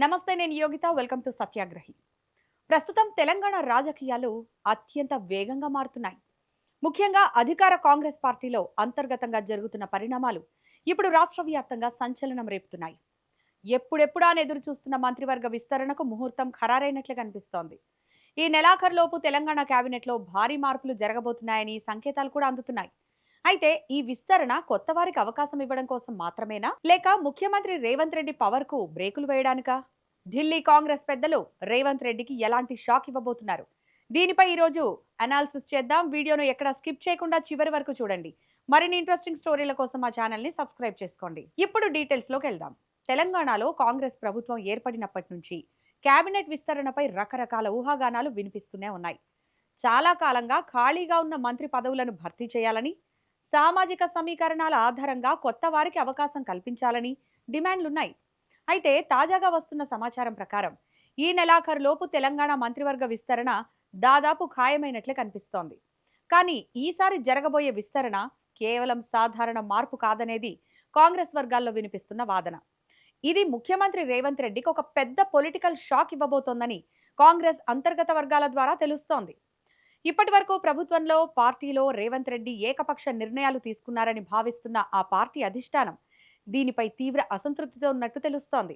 నమస్తే, నేను Yogita. Welcome to సత్యాగ్రహి. ప్రస్తుతం తెలంగాణ రాజకీయాలు అత్యంత వేగంగా మారుతున్నాయి. ముఖ్యంగా అధికార కాంగ్రెస్ పార్టీలో అంతర్గతంగా జరుగుతున్న పరిణామాలు ఇప్పుడు రాష్ట్ర వ్యాప్తంగా సంచలనం రేపుతున్నాయి. ఎప్పుడెప్పుడా అని ఎదురు చూస్తున్న మంత్రివర్గ విస్తరణకు ముహూర్తం ఖరారైనట్లే కనిపిస్తోంది. ఈ నెలాఖరులోపు తెలంగాణ కేబినెట్లో భారీ మార్పులు జరగబోతున్నాయని సంకేతాలు కూడా అందుతున్నాయి. అయితే ఈ విస్తరణ కొత్త వారికి అవకాశం ఇవ్వడం కోసం మాత్రమేనా, లేక ముఖ్యమంత్రి రేవంత్ రెడ్డి పవర్ కు బ్రేకులు వేయడానికా? ఢిల్లీ కాంగ్రెస్ పెద్దలు రేవంత్ రెడ్డికి ఎలాంటి షాక్ ఇవ్వబోతున్నారు? దీనిపై ఈ రోజు అనాలిసిస్ చేద్దాం. వీడియోను ఎక్కడ స్కిప్ చేయకుండా చివరి వరకు చూడండి. మరిన్ని ఇంట్రెస్టింగ్ స్టోరీల కోసం మా ఛానల్ ని సబ్స్క్రైబ్ చేసుకోండి. ఇప్పుడు డీటెయిల్స్ లోకి వెళ్దాం. తెలంగాణలో కాంగ్రెస్ ప్రభుత్వం ఏర్పడినప్పటి నుంచి కేబినెట్ విస్తరణపై రకరకాల ఊహాగానాలు వినిపిస్తూనే ఉన్నాయి. చాలా కాలంగా ఖాళీగా ఉన్న మంత్రి పదవులను భర్తీ చేయాలని, సామాజిక సమీకరణాల ఆధారంగా కొత్త వారికి అవకాశం కల్పించాలని డిమాండ్లున్నాయి. అయితే తాజాగా వస్తున్న సమాచారం ప్రకారం ఈ నెలాఖరులోపు తెలంగాణ మంత్రివర్గ విస్తరణ దాదాపు ఖాయమైనట్లే కనిపిస్తోంది. కానీ ఈసారి జరగబోయే విస్తరణ కేవలం సాధారణ మార్పు కాదనేది కాంగ్రెస్ వర్గాల్లో వినిపిస్తున్న వాదన. ఇది ముఖ్యమంత్రి రేవంత్ రెడ్డికి ఒక పెద్ద పొలిటికల్ షాక్ ఇవ్వబోతోందని కాంగ్రెస్ అంతర్గత వర్గాల ద్వారా తెలుస్తోంది. ఇప్పటి వరకు ప్రభుత్వంలో, పార్టీలో రేవంత్ రెడ్డి ఏకపక్ష నిర్ణయాలు తీసుకున్నారని భావిస్తున్న ఆ పార్టీ అధిష్టానం దీనిపై తీవ్ర అసంతృప్తితో ఉన్నట్టు తెలుస్తోంది.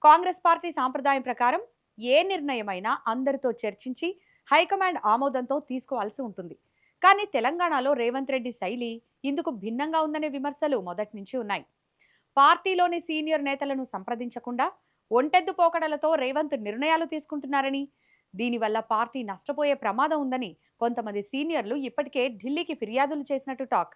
కాంగ్రెస్ పార్టీ సాంప్రదాయం ప్రకారం ఏ నిర్ణయమైనా అందరితో చర్చించి హైకమాండ్ ఆమోదంతో తీసుకోవాల్సి ఉంటుంది. కానీ తెలంగాణలో రేవంత్ రెడ్డి శైలి ఇందుకు భిన్నంగా ఉందనే విమర్శలు మొదటి నుంచి ఉన్నాయి. పార్టీలోని సీనియర్ నేతలను సంప్రదించకుండా ఒంటెద్దు పోకడలతో రేవంత్ నిర్ణయాలు తీసుకుంటున్నారని, దీనివల్ల పార్టీ నష్టపోయే ప్రమాదం ఉందని కొంతమంది సీనియర్లు ఇప్పటికే ఢిల్లీకి ఫిర్యాదులు చేసినట్టు టాక్.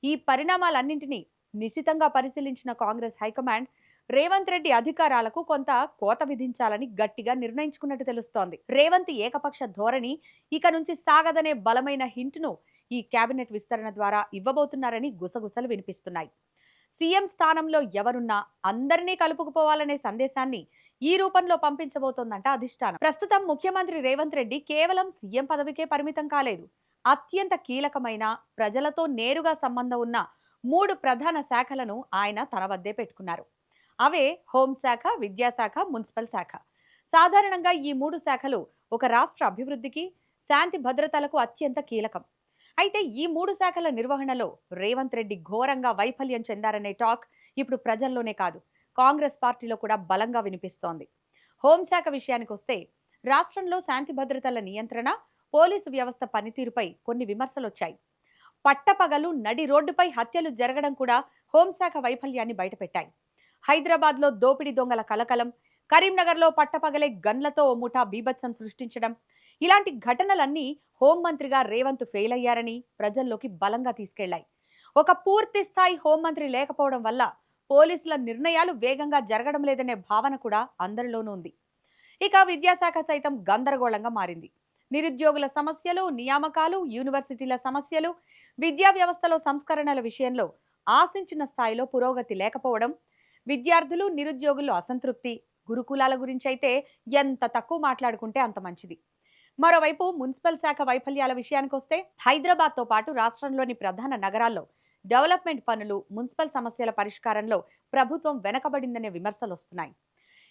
ఈ పరిణామాలన్నింటినీ నిశితంగా పరిశీలించిన కాంగ్రెస్ హైకమాండ్ రేవంత్ రెడ్డి అధికారాలకు కొంత కోత విధించాలని గట్టిగా నిర్ణయించుకున్నట్టు తెలుస్తోంది. రేవంత్ ఏకపక్ష ధోరణి ఇక నుంచి సాగదనే బలమైన హింట్ను ఈ కేబినెట్ విస్తరణ ద్వారా ఇవ్వబోతున్నారని గుసగుసలు వినిపిస్తున్నాయి. సీఎం స్థానంలో ఎవరున్నా అందరినీ కలుపుకుపోవాలనే సందేశాన్ని ఈ రూపంలో పంపించబోతోందంట అధిష్టానం. ప్రస్తుతం ముఖ్యమంత్రి రేవంత్ రెడ్డి కేవలం సీఎం పదవికే పరిమితం కాలేదు. అత్యంత కీలకమైన, ప్రజలతో నేరుగా సంబంధం ఉన్న 3 ప్రధాన శాఖలను ఆయన తన వద్దే పెట్టుకున్నారు. అవే హోంశాఖ, విద్యాశాఖ, మున్సిపల్ శాఖ. సాధారణంగా ఈ 3 శాఖలు ఒక రాష్ట్ర అభివృద్ధికి, శాంతి భద్రతలకు అత్యంత కీలకం. అయితే ఈ 3 శాఖల నిర్వహణలో రేవంత్ రెడ్డి ఘోరంగా వైఫల్యం చెందారనే టాక్ ఇప్పుడు ప్రజల్లోనే కాదు, కాంగ్రెస్ పార్టీలో కూడా బలంగా వినిపిస్తోంది. హోంశాఖ విషయానికొస్తే రాష్ట్రంలో శాంతి భద్రతల నియంత్రణ, పోలీసు వ్యవస్థ పనితీరుపై కొన్ని విమర్శలొచ్చాయి. పట్టపగలు నడి రోడ్డుపై హత్యలు జరగడం కూడా హోంశాఖ వైఫల్యాన్ని బయటపెట్టాయి. హైదరాబాద్లో దోపిడీ దొంగల కలకలం, కరీంనగర్లో పట్టపగలే గన్లతో ఓ ముఠా బీభత్సం సృష్టించడం, ఇలాంటి ఘటనలన్నీ హోంమంత్రిగా రేవంత్ ఫెయిల్ అయ్యారని ప్రజల్లోకి బలంగా తీసుకెళ్లాయి. ఒక పూర్తి స్థాయి హోంమంత్రి లేకపోవడం వల్ల పోలీసుల నిర్ణయాలు వేగంగా జరగడం లేదనే భావన కూడా అందరిలోనూ ఉంది. ఇక విద్యాశాఖ సైతం గందరగోళంగా మారింది. నిరుద్యోగుల సమస్యలు, నియామకాలు, యూనివర్సిటీల సమస్యలు, విద్యా వ్యవస్థలో సంస్కరణల విషయంలో ఆశించిన స్థాయిలో పురోగతి లేకపోవడం, విద్యార్థులు, నిరుద్యోగులు అసంతృప్తి, గురుకులాల గురించి అయితే ఎంత తక్కువ మాట్లాడుకుంటే అంత మంచిది. మరోవైపు మున్సిపల్ శాఖ వైఫల్యాల విషయానికొస్తే హైదరాబాద్తో పాటు రాష్ట్రంలోని ప్రధాన నగరాల్లో డెవలప్మెంట్ పనులు, మున్సిపల్ సమస్యల పరిష్కారంలో ప్రభుత్వం వెనకబడిందనే విమర్శలు వస్తున్నాయి.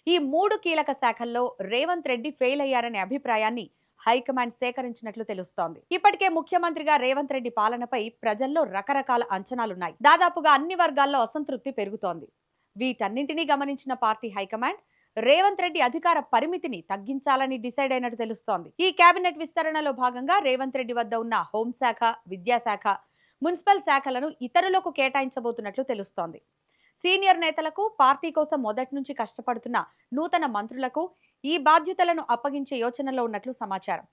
ఈ 3 కీలక శాఖల్లో రేవంత్ రెడ్డి ఫెయిల్ అయ్యారనే అభిప్రాయాన్ని హైకమాండ్ సేకరించినట్లు తెలుస్తోంది. ఇప్పటికే ముఖ్యమంత్రిగా రేవంత్ రెడ్డి పాలనపై ప్రజల్లో రకరకాల అంచనాలున్నాయి. దాదాపుగా అన్ని వర్గాల్లో అసంతృప్తి పెరుగుతోంది. వీటన్నింటినీ గమనించిన పార్టీ హైకమాండ్ రేవంత్ రెడ్డి అధికార పరిమితిని తగ్గించాలని డిసైడ్ అయినట్టు తెలుస్తోంది. ఈ కేబినెట్ విస్తరణలో భాగంగా రేవంత్ రెడ్డి వద్ద ఉన్న హోంశాఖ, విద్యాశాఖ, మున్సిపల్ శాఖలను ఇతరులకు కేటాయించబోతున్నట్లు తెలుస్తోంది. సీనియర్ నేతలకు, పార్టీ కోసం మొదటి నుంచి కష్టపడుతున్న నూతన మంత్రులకు ఈ బాధ్యతలను అప్పగించే యోచనలో ఉన్నట్లు సమాచారం.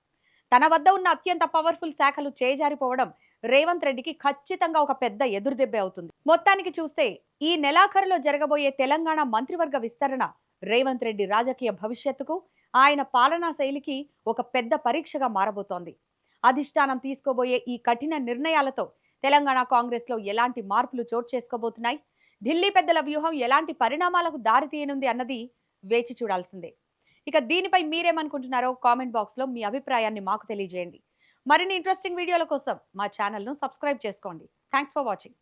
తన వద్ద ఉన్న అత్యంత పవర్ఫుల్ శాఖలు చేజారిపోవడం రేవంత్ రెడ్డికి ఖచ్చితంగా ఒక పెద్ద ఎదురుదెబ్బే అవుతుంది. మొత్తానికి చూస్తే ఈ నెలాఖరులో జరగబోయే తెలంగాణ మంత్రివర్గ విస్తరణ రేవంత్ రెడ్డి రాజకీయ భవిష్యత్తుకు, ఆయన పాలనా శైలికి ఒక పెద్ద పరీక్షగా మారబోతోంది. అధిష్టానం తీసుకోబోయే ఈ కఠిన నిర్ణయాలతో తెలంగాణ కాంగ్రెస్ లో ఎలాంటి మార్పులు చోటు చేసుకోబోతున్నాయి, ఢిల్లీ పెద్దల వ్యూహం ఎలాంటి పరిణామాలకు దారితీయనుంది అన్నది వేచి చూడాల్సిందే. ఇక దీనిపై మీరేమనుకుంటున్నారో కామెంట్ బాక్స్ లో మీ అభిప్రాయాన్ని మాకు తెలియజేయండి. మరిన్ని ఇంట్రెస్టింగ్ వీడియోల కోసం మా ఛానల్ ను సబ్స్క్రైబ్ చేసుకోండి. Thanks for watching.